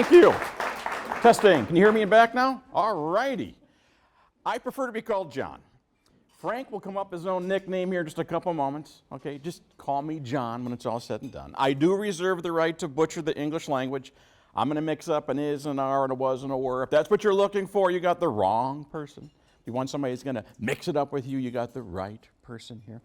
Thank you. Testing. Can you hear me back now? All righty. I prefer to be called John. Frank will come up with his own nickname here in just a couple moments. Okay, just call me John when it's all said and done. I do reserve the right to butcher the English language. I'm going to mix up an is, an are, and a was, and a were. If that's what you're looking for, you got the wrong person. If you want somebody who's going to mix it up with you, you got the right person here.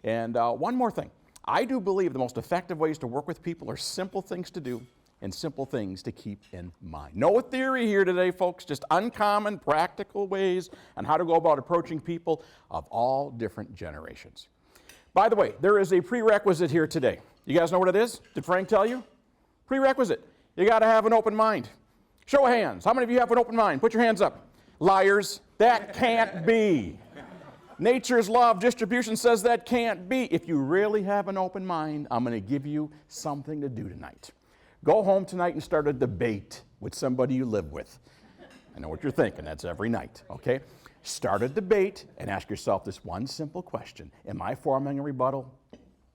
And one more thing. I do believe the most effective ways to work with people are simple things to do and simple things to keep in mind. No theory here today, folks, just uncommon, practical ways on how to go about approaching people of all different generations. By the way, there is a prerequisite here today. You guys know what it is? Did Frank tell you? Prerequisite. You got to have an open mind. Show of hands. How many of you have an open mind? Put your hands up. Liars. That can't be. Nature's law of distribution says that can't be. If you really have an open mind, I'm going to give you something to do tonight. Go home tonight and start a debate with somebody you live with. I know what you're thinking. That's every night, okay? Start a debate and ask yourself this one simple question. Am I forming a rebuttal?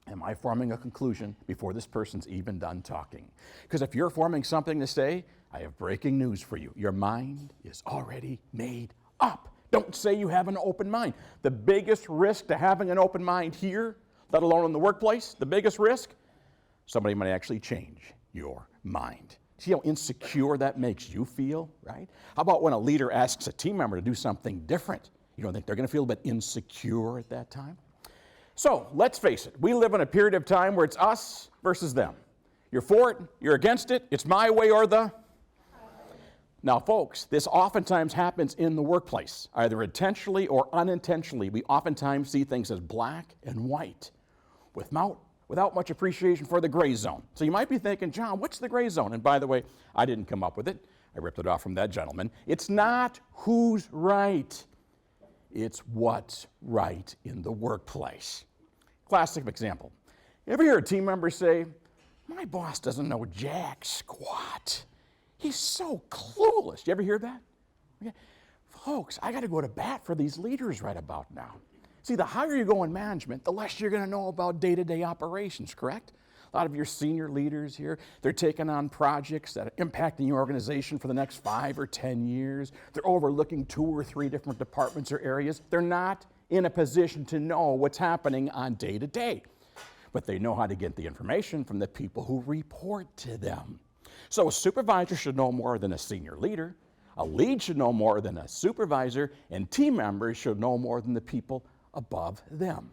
Am I forming a conclusion before this person's even done talking? Because if you're forming something to say, I have breaking news for you. Your mind is already made up. Don't say you have an open mind. The biggest risk to having an open mind here, let alone in the workplace, the biggest risk, somebody might actually change your mind. See how insecure that makes you feel, right? How about when a leader asks a team member to do something different? You don't think they're going to feel a bit insecure at that time? So let's face it, we live in a period of time where it's us versus them. You're for it, you're against it, it's my way or the... Now folks, this oftentimes happens in the workplace, either intentionally or unintentionally. We oftentimes see things as black and white without much appreciation for the gray zone. So you might be thinking, John, what's the gray zone? And by the way, I didn't come up with it. I ripped it off from that gentleman. It's not who's right. It's what's right in the workplace. Classic example. You ever hear a team member say, my boss doesn't know jack squat. He's so clueless. You ever hear that? Okay. Folks, I got to go to bat for these leaders right about now. See, the higher you go in management, the less you're going to know about day-to-day operations, correct? A lot of your senior leaders here, they're taking on projects that are impacting your organization for the next 5 or 10 years. They're overlooking 2 or 3 different departments or areas. They're not in a position to know what's happening on day-to-day, but they know how to get the information from the people who report to them. So a supervisor should know more than a senior leader. A lead should know more than a supervisor, and team members should know more than the people above them.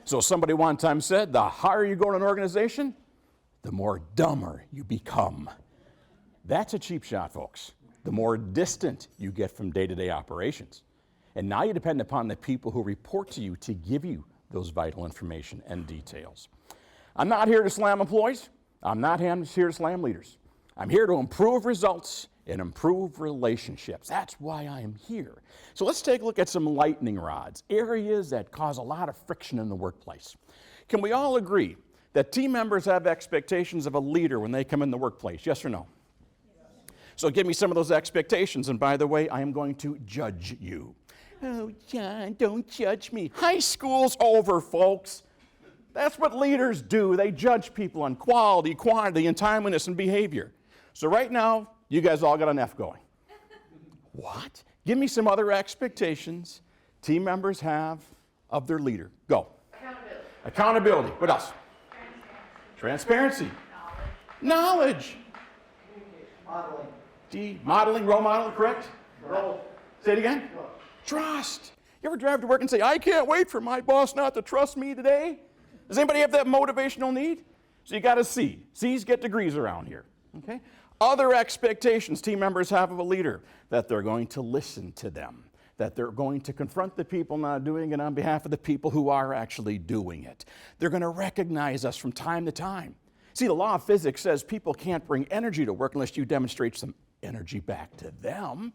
So somebody one time said, the higher you go in an organization, the more dumber you become. That's a cheap shot, folks. The more distant you get from day-to-day operations. And now you depend upon the people who report to you to give you those vital information and details. I'm not here to slam employees. I'm not here to slam leaders. I'm here to improve results and improve relationships. That's why I am here. So let's take a look at some lightning rods, areas that cause a lot of friction in the workplace. Can we all agree that team members have expectations of a leader when they come in the workplace? Yes or no? So give me some of those expectations, and by the way, I am going to judge you. Oh, John, don't judge me. High school's over, folks. That's what leaders do. They judge people on quality, quantity, and timeliness and behavior. So right now, you guys all got an F going. What? Give me some other expectations team members have of their leader. Go. Accountability. Accountability. What else? Transparency. Knowledge. Modeling. D. Modeling, role model, correct? Role. Say it again. Trust. You ever drive to work and say, I can't wait for my boss not to trust me today? Does anybody have that motivational need? So you got a C. C's get degrees around here. Okay? Other expectations team members have of a leader, that they're going to listen to them, that they're going to confront the people not doing it on behalf of the people who are actually doing it. They're going to recognize us from time to time. See, the law of physics says people can't bring energy to work unless you demonstrate some energy back to them.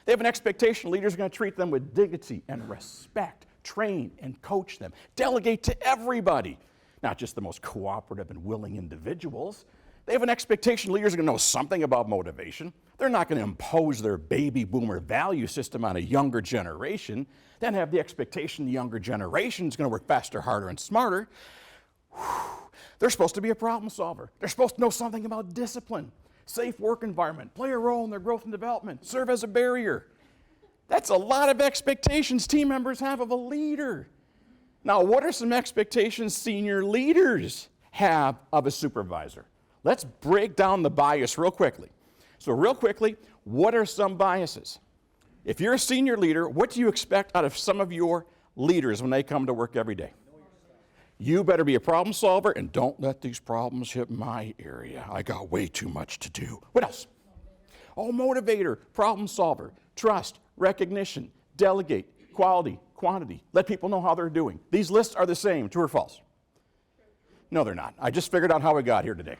They have an expectation leaders are going to treat them with dignity and respect, train and coach them, delegate to everybody, not just the most cooperative and willing individuals. They have an expectation leaders are going to know something about motivation. They're not going to impose their baby boomer value system on a younger generation, then have the expectation the younger generation is going to work faster, harder, and smarter. They're supposed to be a problem solver. They're supposed to know something about discipline. safe work environment, play a role in their growth and development, serve as a barrier. That's a lot of expectations team members have of a leader. Now, what are some expectations senior leaders have of a supervisor? Let's break down the bias real quickly. So real quickly, what are some biases? If you're a senior leader, what do you expect out of some of your leaders when they come to work every day? You better be a problem solver and don't let these problems hit my area. I got way too much to do. What else? Oh, motivator, problem solver, trust, recognition, delegate, quality, quantity. Let people know how they're doing. These lists are the same, true or false? No, they're not. I just figured out how we got here today.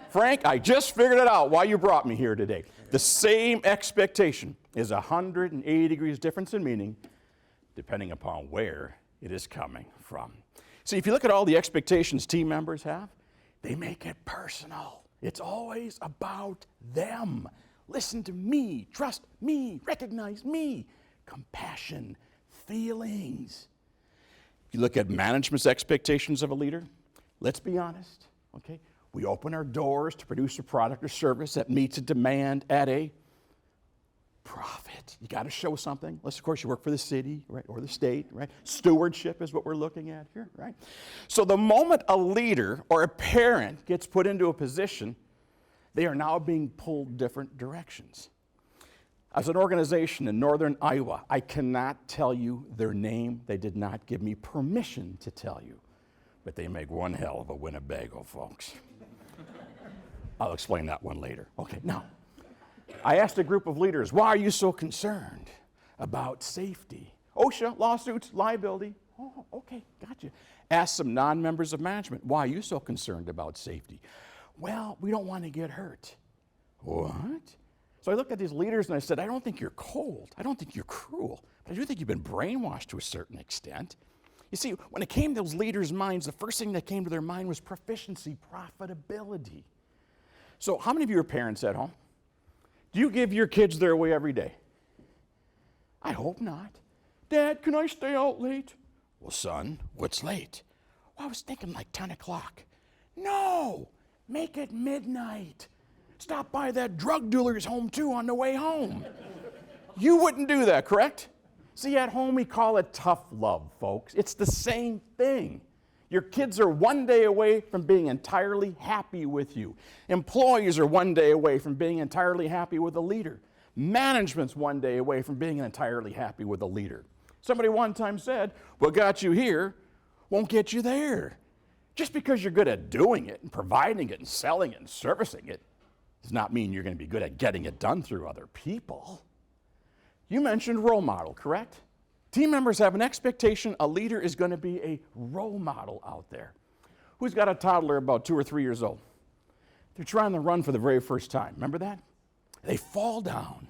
Frank, I just figured it out why you brought me here today. The same expectation is 180 degrees difference in meaning depending upon where it is coming from. See, if you look at all the expectations team members have, they make it personal. It's always about them. Listen to me, trust me, recognize me. Compassion, feelings. If you look at management's expectations of a leader, let's be honest, okay? We open our doors to produce a product or service that meets a demand at a profit. You got to show something. Unless, of course, you work for the city, right, or the state, right? Stewardship is what we're looking at here, right? So the moment a leader or a parent gets put into a position, they are now being pulled different directions. As an organization in northern Iowa, I cannot tell you their name. They did not give me permission to tell you. But they make one hell of a Winnebago, folks. I'll explain that one later. Okay, now, I asked a group of leaders, why are you so concerned about safety? OSHA, lawsuits, liability. Oh, okay, gotcha. Asked some non-members of management, why are you so concerned about safety? Well, we don't want to get hurt. What? So I looked at these leaders and I said, I don't think you're cold. I don't think you're cruel. But I do think you've been brainwashed to a certain extent. You see, when it came to those leaders' minds, the first thing that came to their mind was proficiency, profitability. So how many of you are parents at home? Do you give your kids their way every day? I hope not. Dad, can I stay out late? Well, son, what's late? Well, I was thinking like 10 o'clock. No, make it midnight. Stop by that drug dealer's home too on the way home. You wouldn't do that, correct? See, at home we call it tough love, folks. It's the same thing. Your kids are one day away from being entirely happy with you. Employees are one day away from being entirely happy with a leader. Management's one day away from being entirely happy with a leader. Somebody one time said, what got you here won't get you there. Just because you're good at doing it and providing it and selling it and servicing it does not mean you're going to be good at getting it done through other people. You mentioned role model, correct? Team members have an expectation a leader is going to be a role model out there. Who's got a toddler about 2 or 3 years old? They're trying to run for the very first time. Remember that? They fall down.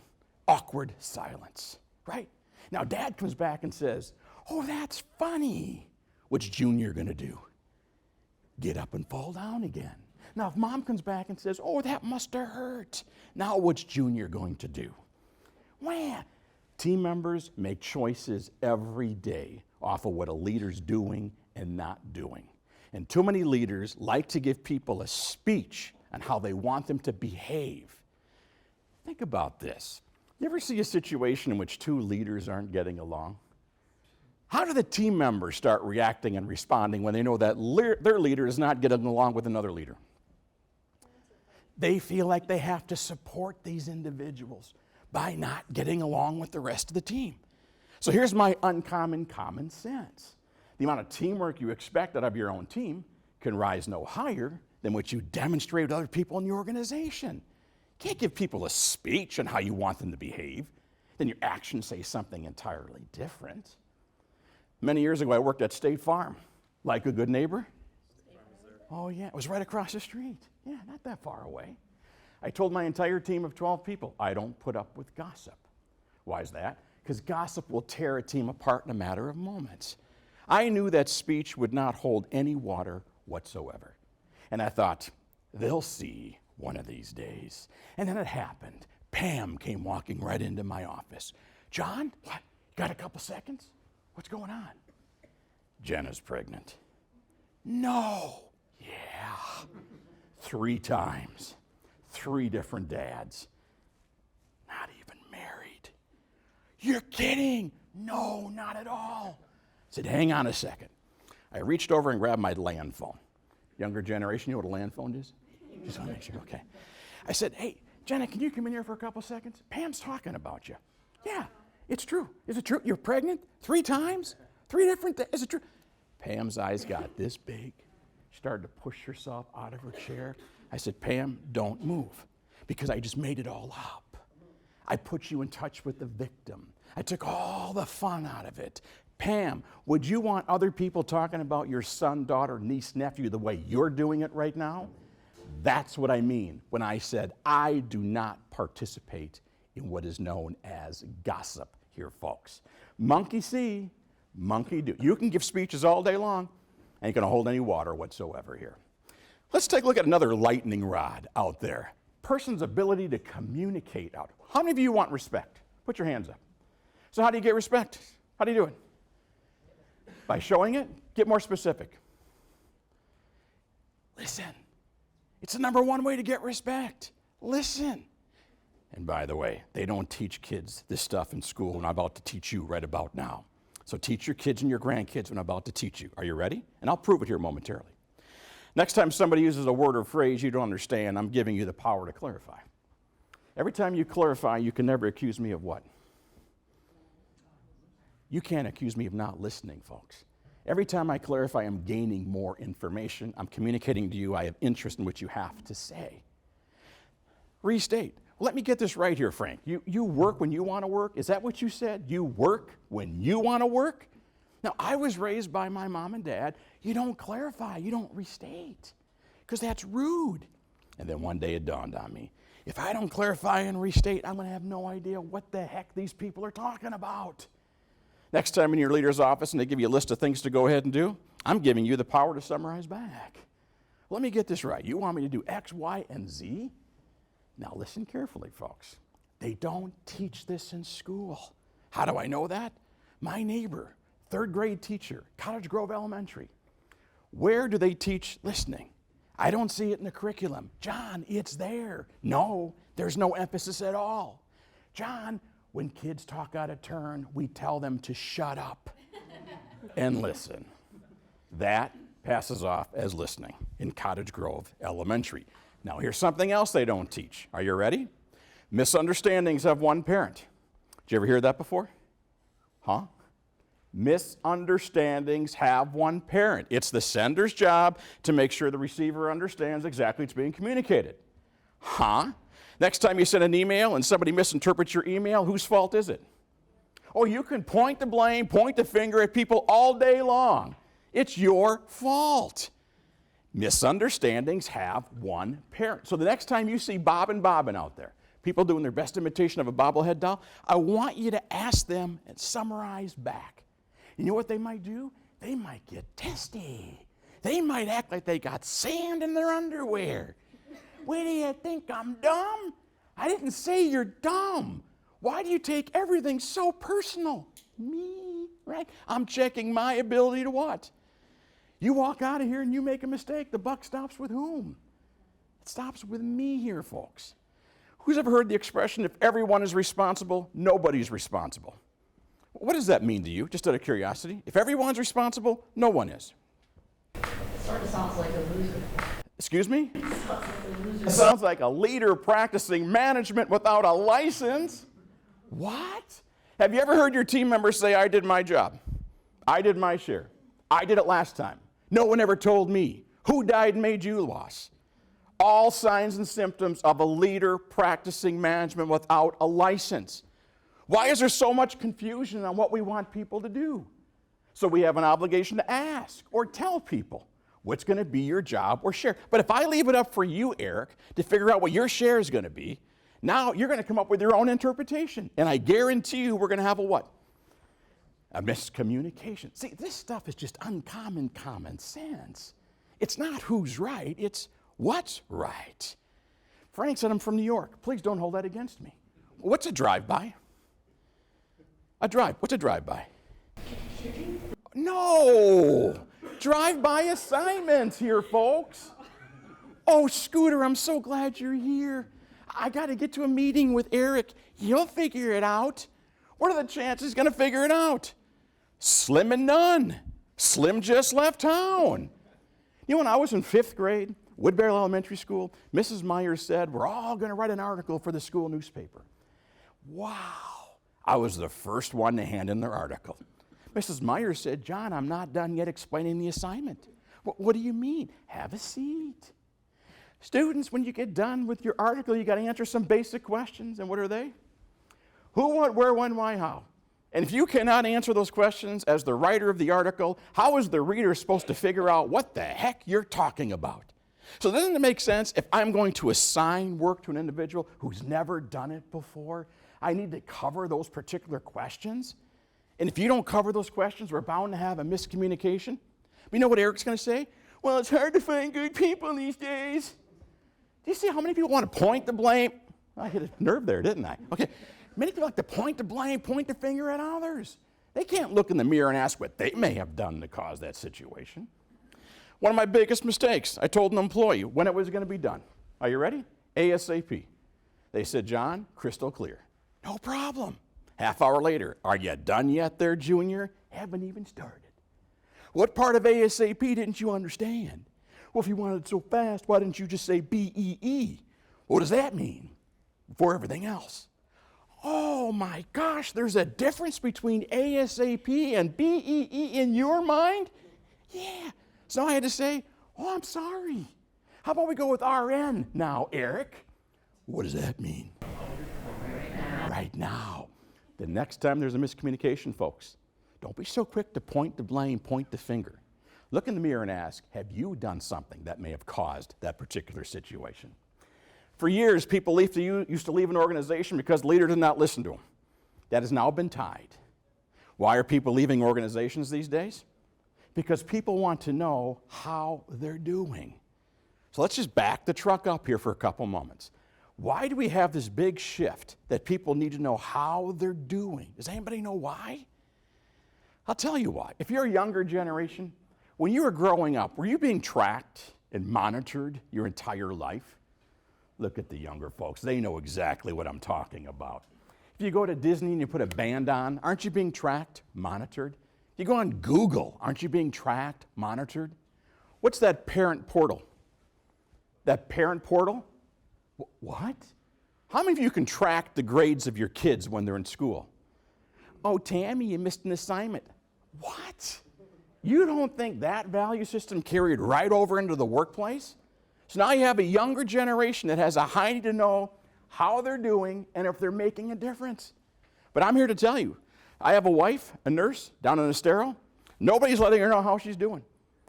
Awkward silence, right? Now dad comes back and says, oh, that's funny. What's Junior going to do? Get up and fall down again. Now if mom comes back and says, oh, that must have hurt. Now what's Junior going to do? Well, team members make choices every day off of what a leader's doing and not doing. And too many leaders like to give people a speech on how they want them to behave. Think about this. You ever see a situation in which two leaders aren't getting along? How do the team members start reacting and responding when they know that their leader is not getting along with another leader? They feel like they have to support these individuals by not getting along with the rest of the team. So here's my uncommon common sense. The amount of teamwork you expect out of your own team can rise no higher than what you demonstrate with other people in your organization. You can't give people a speech on how you want them to behave, then your actions say something entirely different. Many years ago, I worked at State Farm. Like a good neighbor? Oh yeah, it was right across the street. Yeah, not that far away. I told my entire team of 12 people, I don't put up with gossip. Why is that? Because gossip will tear a team apart in a matter of moments. I knew that speech would not hold any water whatsoever. And I thought, they'll see one of these days. And then it happened. Pam came walking right into my office. John, what? You got a couple seconds? What's going on? Jenna's pregnant. No. Yeah. 3 times. 3 different dads. Not even married. You're kidding. No, not at all. I said, hang on a second. I reached over and grabbed my land phone. Younger generation, you know what a land phone is? Just want to make sure, okay. I said, hey, Jenna, can you come in here for a couple seconds? Pam's talking about you. Yeah, it's true. Is it true? You're pregnant 3 times? 3 different days? Is it true? Pam's eyes got this big. She started to push herself out of her chair. I said, Pam, don't move, because I just made it all up. I put you in touch with the victim. I took all the fun out of it. Pam, would you want other people talking about your son, daughter, niece, nephew the way you're doing it right now? That's what I mean when I said I do not participate in what is known as gossip here, folks. Monkey see, monkey do. You can give speeches all day long, ain't gonna hold any water whatsoever here. Let's take a look at another lightning rod out there. Person's ability to communicate out. How many of you want respect? Put your hands up. So how do you get respect? How do you do it? By showing it? Get more specific. Listen. It's the number 1 way to get respect. Listen. And by the way, they don't teach kids this stuff in school, and I'm about to teach you right about now. So teach your kids and your grandkids what I'm about to teach you. Are you ready? And I'll prove it here momentarily. Next time somebody uses a word or phrase you don't understand, I'm giving you the power to clarify. Every time you clarify, you can never accuse me of what? You can't accuse me of not listening, folks. Every time I clarify, I'm gaining more information. I'm communicating to you. I have interest in what you have to say. Restate. Well, let me get this right here, Frank. You work when you want to work? Is that what you said? You work when you want to work? Now, I was raised by my mom and dad. You don't clarify. You don't restate, because that's rude. And then one day it dawned on me. If I don't clarify and restate, I'm going to have no idea what the heck these people are talking about. Next time in your leader's office and they give you a list of things to go ahead and do, I'm giving you the power to summarize back. Let me get this right. You want me to do X, Y, and Z? Now listen carefully, folks. They don't teach this in school. How do I know that? My neighbor, 3rd grade teacher, Cottage Grove Elementary. Where do they teach listening? I don't see it in the curriculum. John, it's there. No, there's no emphasis at all. John, when kids talk out of turn, we tell them to shut up and listen. That passes off as listening in Cottage Grove Elementary. Now here's something else they don't teach. Are you ready? Misunderstandings have 1 parent. Did you ever hear that before? Huh? Misunderstandings have 1 parent. It's the sender's job to make sure the receiver understands exactly what's being communicated. Huh? Next time you send an email and somebody misinterprets your email, whose fault is it? Oh, you can point the blame, point the finger at people all day long. It's your fault. Misunderstandings have 1 parent. So the next time you see Bob and Bobbin out there, people doing their best imitation of a bobblehead doll, I want you to ask them and summarize back. You know what they might do? They might get testy. They might act like they got sand in their underwear. What do you think, I'm dumb? I didn't say you're dumb. Why do you take everything so personal? Me, right? I'm checking my ability to what? You walk out of here and you make a mistake, the buck stops with whom? It stops with me here, folks. Who's ever heard the expression, if everyone is responsible, nobody's responsible? What does that mean to you, just out of curiosity? If everyone's responsible, no one is. It sort of sounds like a loser. Excuse me? It sounds like a loser. It sounds like a leader practicing management without a license. What? Have you ever heard your team members say, I did my job? I did my share. I did it last time. No one ever told me. Who died and made you loss? All signs and symptoms of a leader practicing management without a license. Why is there so much confusion on what we want people to do? So we have an obligation to ask or tell people what's going to be your job or share. But if I leave it up for you, Eric, to figure out what your share is going to be, now you're going to come up with your own interpretation. And I guarantee you we're going to have a what? A miscommunication. See, this stuff is just uncommon common sense. It's not who's right, it's what's right. Frank said, I'm from New York. Please don't hold that against me. What's a drive-by? What's a drive-by? No! Drive-by assignments here, folks. Oh, Scooter, I'm so glad you're here. I got to get to a meeting with Eric. He'll figure it out. What are the chances he's going to figure it out? Slim and none. Slim just left town. You know, when I was in 5th grade, Woodbury Elementary School, Mrs. Myers said, we're all going to write an article for the school newspaper. Wow. I was the first one to hand in their article. Mrs. Myers said, John, I'm not done yet explaining the assignment. What do you mean? Have a seat. Students, when you get done with your article, you got to answer some basic questions. And what are they? Who, what, where, when, why, how? And if you cannot answer those questions as the writer of the article, how is the reader supposed to figure out what the heck you're talking about? So doesn't it make sense if I'm going to assign work to an individual who's never done it before, I need to cover those particular questions? And if you don't cover those questions, we're bound to have a miscommunication. But you know what Eric's going to say? Well, it's hard to find good people these days. Do you see how many people want to point the blame? I hit a nerve there, didn't I? Okay. Many people like to point the blame, point the finger at others. They can't look in the mirror and ask what they may have done to cause that situation. One of my biggest mistakes, I told an employee when it was going to be done. Are you ready? ASAP. They said, John, crystal clear. No problem. Half hour later, are you done yet there, Junior? Haven't even started. What part of ASAP didn't you understand? Well, if you wanted it so fast, why didn't you just say BEE? What does that mean? Before everything else. Oh my gosh, there's a difference between ASAP and BEE in your mind? Yeah. So I had to say, oh, I'm sorry. How about we go with RN now, Eric? What does that mean? Right now. The next time there's a miscommunication, folks, don't be so quick to point the blame, point the finger. Look in the mirror and ask, have you done something that may have caused that particular situation? For years, people used to leave an organization because the leader did not listen to them. That has now been tied. Why are people leaving organizations these days? Because people want to know how they're doing. So let's just back the truck up here for a couple moments. Why do we have this big shift that people need to know how they're doing? Does anybody know why? I'll tell you why. If you're a younger generation, when you were growing up, were you being tracked and monitored your entire life? Look at the younger folks. They know exactly what I'm talking about. If you go to Disney and you put a band on, aren't you being tracked, monitored? If you go on Google, aren't you being tracked, monitored? What's that parent portal? That parent portal? What? How many of you can track the grades of your kids when they're in school? Oh, Tammy, you missed an assignment. What? You don't think that value system carried right over into the workplace? So now you have a younger generation that has a high need to know how they're doing and if they're making a difference. But I'm here to tell you, I have a wife, a nurse, down in Estero. Nobody's letting her know how she's doing.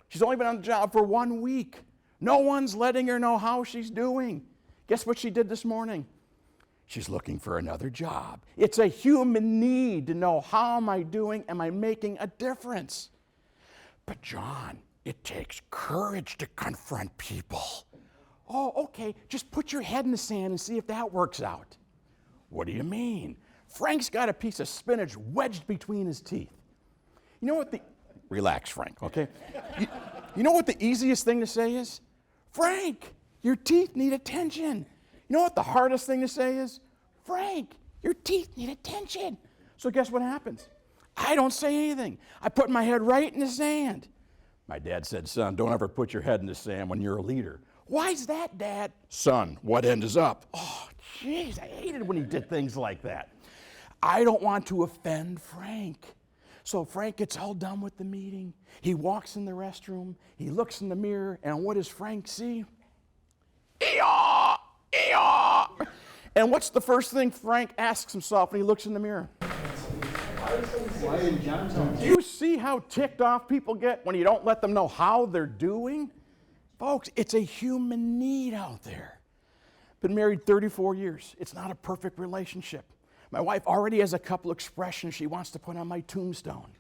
She's only been on the job for 1 week. No one's letting her know how she's doing. Guess what she did this morning? She's looking for another job. It's a human need to know, how am I doing? Am I making a difference? But John, it takes courage to confront people. Oh, okay, just put your head in the sand and see if that works out. What do you mean? Frank's got a piece of spinach wedged between his teeth. You know what relax, Frank, okay? You know what the easiest thing to say is? Frank, your teeth need attention. You know what the hardest thing to say is? Frank, your teeth need attention. So guess what happens? I don't say anything. I put my head right in the sand. My dad said, son, don't ever put your head in the sand when you're a leader. Why's that, Dad? Son, what end is up? Oh, jeez, I hated when he did things like that. I don't want to offend Frank. So Frank gets all done with the meeting. He walks in the restroom. He looks in the mirror, and what does Frank see? Eeyaw! Eeyaw! And what's the first thing Frank asks himself when he looks in the mirror? Do you see how ticked off people get when you don't let them know how they're doing? Folks, it's a human need out there. Been married 34 years. It's not a perfect relationship. My wife already has a couple expressions she wants to put on my tombstone.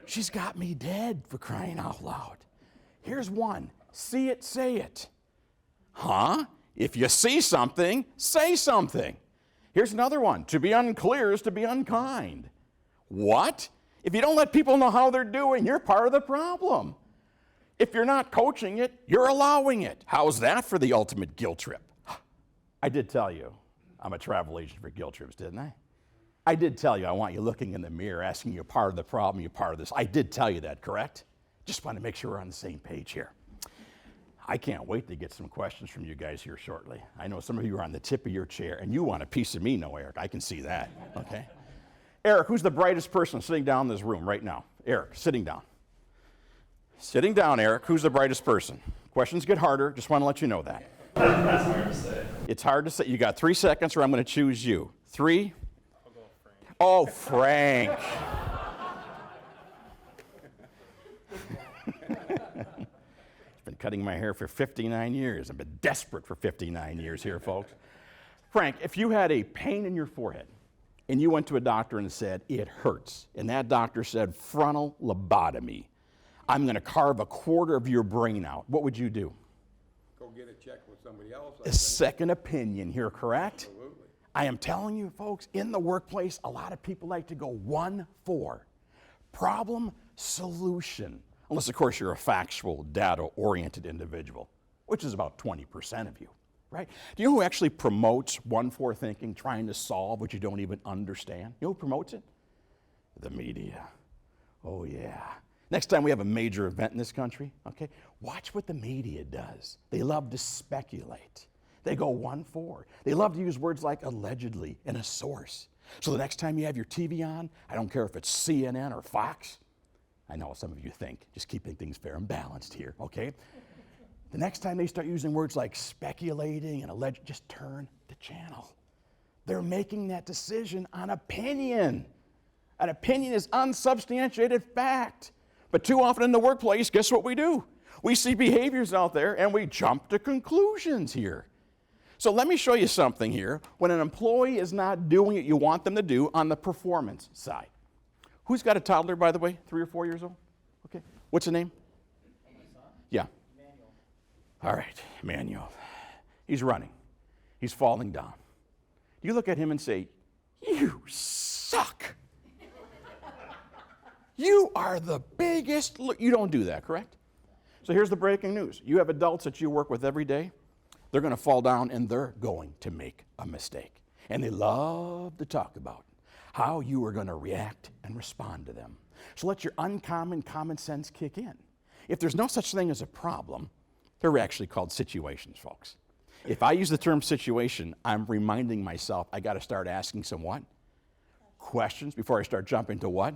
She's got me dead, for crying out loud. Here's one. See it, say it. Huh? If you see something, say something. Here's another one. To be unclear is to be unkind. What? If you don't let people know how they're doing, you're part of the problem. If you're not coaching it, you're allowing it. How's that for the ultimate guilt trip? I did tell you I'm a travel agent for guilt trips, didn't I? I did tell you I want you looking in the mirror, asking you part of the problem, you're part of this. I did tell you that, correct? Just want to make sure we're on the same page here. I can't wait to get some questions from you guys here shortly. I know some of you are on the tip of your chair, and you want a piece of me, no, Eric. I can see that, okay? Eric, who's the brightest person sitting down in this room right now? Eric, sitting down. Sitting down, Eric. Who's the brightest person? Questions get harder. Just want to let you know that. That's hard to say. It's hard to say. You got 3 seconds, or I'm going to choose you. 3. I'll go with Frank. Oh, Frank. I've been cutting my hair for 59 years. I've been desperate for 59 years here, folks. Frank, if you had a pain in your forehead and you went to a doctor and said, it hurts, and that doctor said frontal lobotomy, I'm going to carve a quarter of your brain out, what would you do? Go get it checked with somebody else. I A think. second opinion here, correct? Absolutely. I am telling you, folks, in the workplace, a lot of people like to go 1-4. Problem, solution. Unless, of course, you're a factual, data-oriented individual, which is about 20% of you, right? Do you know who actually promotes 1-4 thinking, trying to solve what you don't even understand? You know who promotes it? The media. Oh, yeah. Next time we have a major event in this country, okay, watch what the media does. They love to speculate. They go 1-4. They love to use words like allegedly and a source. So the next time you have your TV on, I don't care if it's CNN or Fox. I know some of you think, just keeping things fair and balanced here, okay? The next time they start using words like speculating and alleged, just turn the channel. They're making that decision on opinion. An opinion is unsubstantiated fact. But too often in the workplace, guess what we do? We see behaviors out there and we jump to conclusions here. So let me show you something here. When an employee is not doing what you want them to do on the performance side. Who's got a toddler, by the way, 3 or 4 years old? Okay. What's the name? Yeah. Manual. All right, Emmanuel. He's running. He's falling down. You look at him and say, you suck. You are the biggest. You don't do that, correct? So here's the breaking news. You have adults that you work with every day. They're going to fall down and they're going to make a mistake. And they love to talk about how you are going to react and respond to them. So let your uncommon common sense kick in. If there's no such thing as a problem, they're actually called situations, folks. If I use the term situation, I'm reminding myself I got to start asking some what? Questions before I start jumping to what?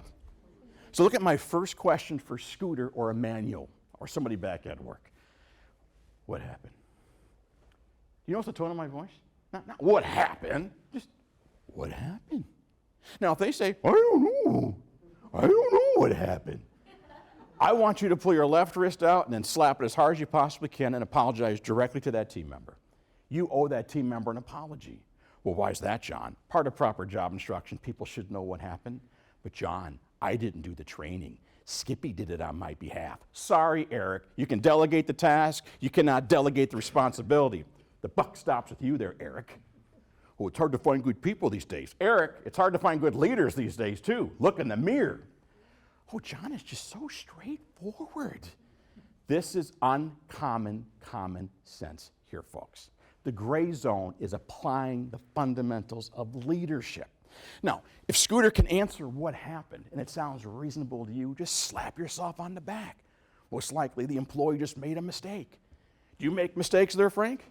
So look at my first question for Scooter or Emmanuel or somebody back at work. What happened? You notice the tone of my voice? Not what happened, just what happened? Now if they say, I don't know what happened. I want you to pull your left wrist out and then slap it as hard as you possibly can and apologize directly to that team member. You owe that team member an apology. Well, why is that, John? Part of proper job instruction, people should know what happened. But John, I didn't do the training. Skippy did it on my behalf. Sorry, Eric. You can delegate the task. You cannot delegate the responsibility. The buck stops with you there, Eric. Oh, it's hard to find good people these days. Eric, it's hard to find good leaders these days, too. Look in the mirror. Oh, John is just so straightforward. This is uncommon common sense here, folks. The gray zone is applying the fundamentals of leadership. Now, if Scooter can answer what happened and it sounds reasonable to you, just slap yourself on the back. Most likely the employee just made a mistake. Do you make mistakes there, Frank?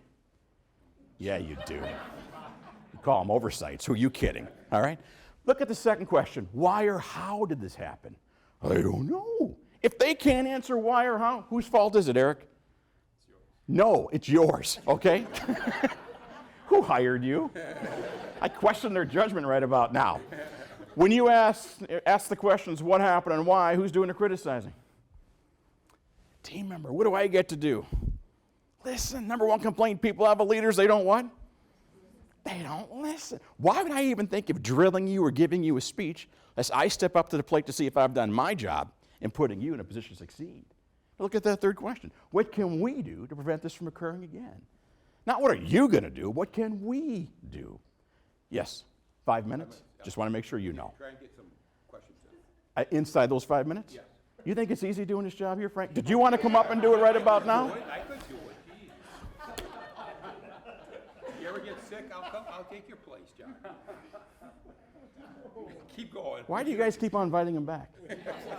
Yeah, you do. You call them oversights. Who are you kidding? All right? Look at the second question. Why or how did this happen? I don't know. If they can't answer why or how, whose fault is it, Eric? It's yours. No, it's yours, okay? Who hired you? I question their judgment right about now. When you ask the questions, what happened and why, who's doing the criticizing? Team member, what do I get to do? Listen, number one complaint people have of leaders, they don't what? They don't listen. Why would I even think of drilling you or giving you a speech unless I step up to the plate to see if I've done my job in putting you in a position to succeed? Look at that third question. What can we do to prevent this from occurring again? Not what are you going to do, what can we do? Yes, 5 minutes? Just want to make sure you know. Try and get some questions in. Inside those 5 minutes? Yes. You think it's easy doing this job here, Frank? Did you want to come up and do it right about now? I could do it, geez. You ever get sick, I'll take your place, John. Keep going. Why do you guys keep on inviting him back?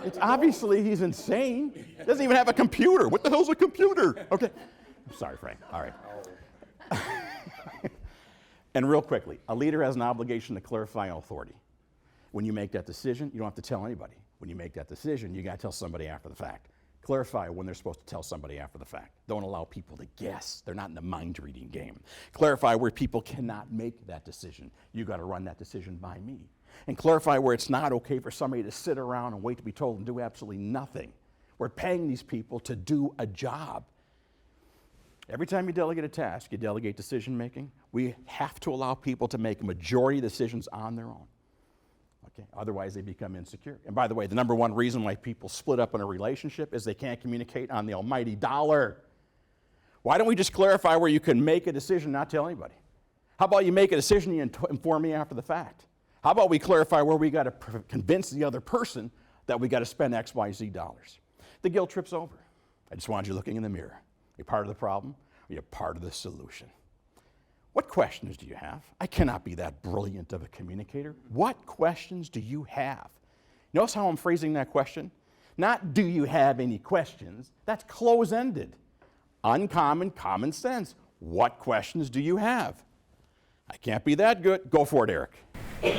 It's obviously he's insane. Doesn't even have a computer. What the hell's a computer? Okay. I'm sorry, Frank. All right. And real quickly, a leader has an obligation to clarify authority. When you make that decision, you don't have to tell anybody. When you make that decision, you got to tell somebody after the fact. Clarify when they're supposed to tell somebody after the fact. Don't allow people to guess. They're not in the mind-reading game. Clarify where people cannot make that decision. You got to run that decision by me. And clarify where it's not okay for somebody to sit around and wait to be told and do absolutely nothing. We're paying these people to do a job. Every time you delegate a task, you delegate decision making. We have to allow people to make majority decisions on their own. Okay? Otherwise, they become insecure. And by the way, the number one reason why people split up in a relationship is they can't communicate on the almighty dollar. Why don't we just clarify where you can make a decision, not tell anybody? How about you make a decision and you inform me after the fact? How about we clarify where we got to convince the other person that we got to spend X, Y, Z dollars? The guilt trip's over. I just want you looking in the mirror. Are you part of the problem or are you part of the solution? What questions do you have? I cannot be that brilliant of a communicator. What questions do you have? Notice how I'm phrasing that question? Not do you have any questions? That's close-ended. Uncommon, common sense. What questions do you have? I can't be that good. Go for it, Eric. You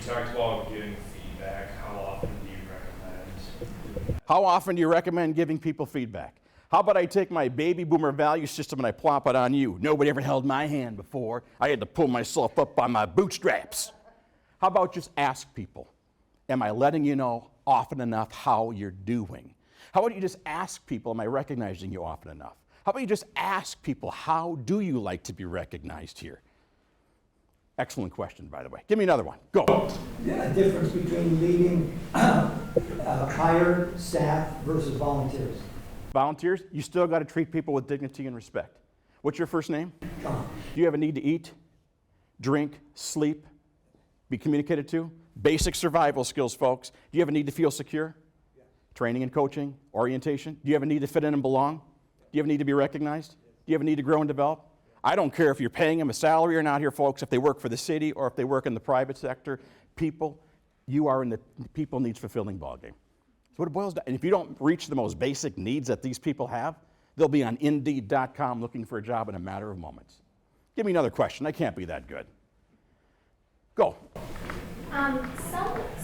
talked about giving feedback. How often do you recommend? How often do you recommend giving people feedback? How about I take my baby boomer value system and I plop it on you? Nobody ever held my hand before. I had to pull myself up by my bootstraps. How about just ask people? Am I letting you know often enough how you're doing? How about you just ask people, am I recognizing you often enough? How about you just ask people, how do you like to be recognized here? Excellent question, by the way. Give me another one. Go. The difference between leading hired staff versus volunteers. Volunteers, you still got to treat people with dignity and respect. What's your first name? John. Do you have a need to eat, drink, sleep, be communicated to? Basic survival skills, folks. Do you have a need to feel secure? Yeah. Training and coaching, orientation. Do you have a need to fit in and belong? Do you have a need to be recognized? Do you have a need to grow and develop? I don't care if you're paying them a salary or not here, folks, if they work for the city or if they work in the private sector. People, you are in the people needs fulfilling ballgame. That's what it boils down. And if you don't reach the most basic needs that these people have, they'll be on Indeed.com looking for a job in a matter of moments. Give me another question. I can't be that good. Go. Some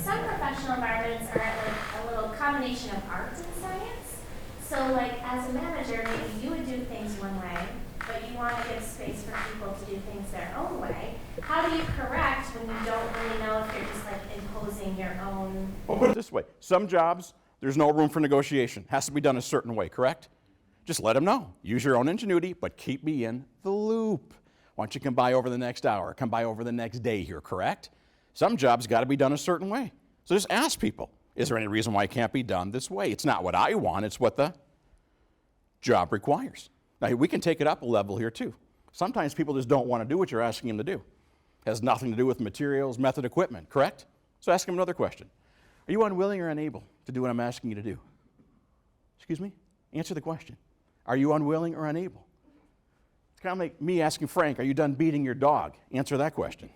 professional environments are like a little combination of art and science. So like as a manager, maybe you would do things one way, but you want to give space for people to do things their own way. How do you correct when you don't really know if you're just like imposing your own? Well, put it this way. Some jobs, there's no room for negotiation. Has to be done a certain way, correct? Just let them know. Use your own ingenuity, but keep me in the loop. Why don't you come by over the next hour, come by over the next day here, correct? Some jobs got to be done a certain way. So just ask people, is there any reason why it can't be done this way? It's not what I want, it's what the job requires. Now, we can take it up a level here, too. Sometimes people just don't want to do what you're asking them to do. It has nothing to do with materials, method, equipment, correct? So ask them another question. Are you unwilling or unable to do what I'm asking you to do? Excuse me? Answer the question. Are you unwilling or unable? It's kind of like me asking Frank, are you done beating your dog? Answer that question.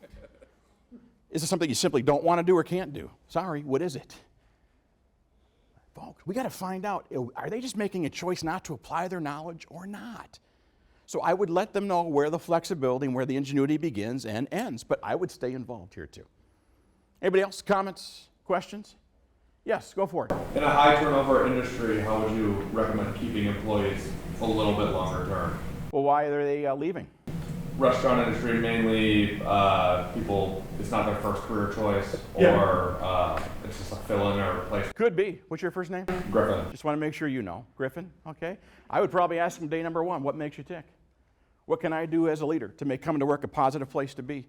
Is it something you simply don't want to do or can't do? Sorry, what is it? Folks, we got to find out, are they just making a choice not to apply their knowledge or not? So I would let them know where the flexibility and where the ingenuity begins and ends, but I would stay involved here too. Anybody else? Comments? Questions? Yes, go for it. In a high turnover industry, how would you recommend keeping employees a little bit longer term? Well, why are they leaving? Restaurant industry, mainly people, it's not their first career choice, or it's just a fill-in or replacement. Could be. What's your first name? Griffin. Just want to make sure you know. Griffin, okay. I would probably ask them day number one, what makes you tick? What can I do as a leader to make coming to work a positive place to be?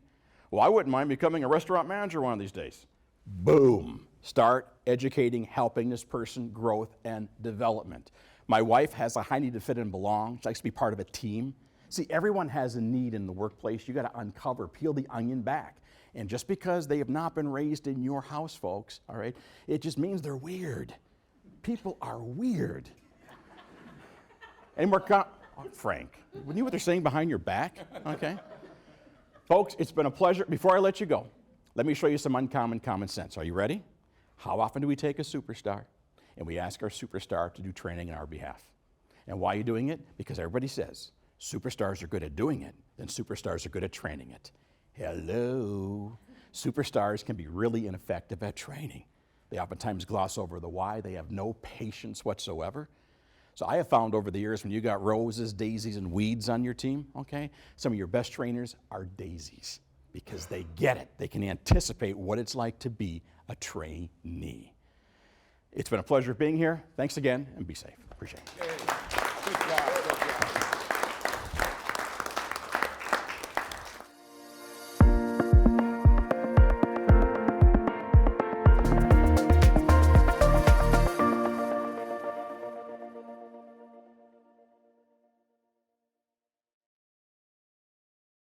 Well, I wouldn't mind becoming a restaurant manager one of these days. Boom. Start educating, helping this person growth and development. My wife has a high need to fit and belong. She likes to be part of a team. See, everyone has a need in the workplace. You got to uncover, peel the onion back. And just because they have not been raised in your house, folks, all right, it just means they're weird. people are weird. Any more Frank, you know what they're saying behind your back? Okay. Folks, it's been a pleasure. Before I let you go, let me show you some uncommon common sense. Are you ready? How often do we take a superstar and we ask our superstar to do training on our behalf? And why are you doing it? Because everybody says superstars are good at doing it, then superstars are good at training it. Hello. Superstars can be really ineffective at training. They oftentimes gloss over the why. They have no patience whatsoever. So I have found over the years when you got roses, daisies, and weeds on your team, okay, some of your best trainers are daisies because they get it. They can anticipate what it's like to be a trainee. It's been a pleasure being here. Thanks again, and be safe. Appreciate it.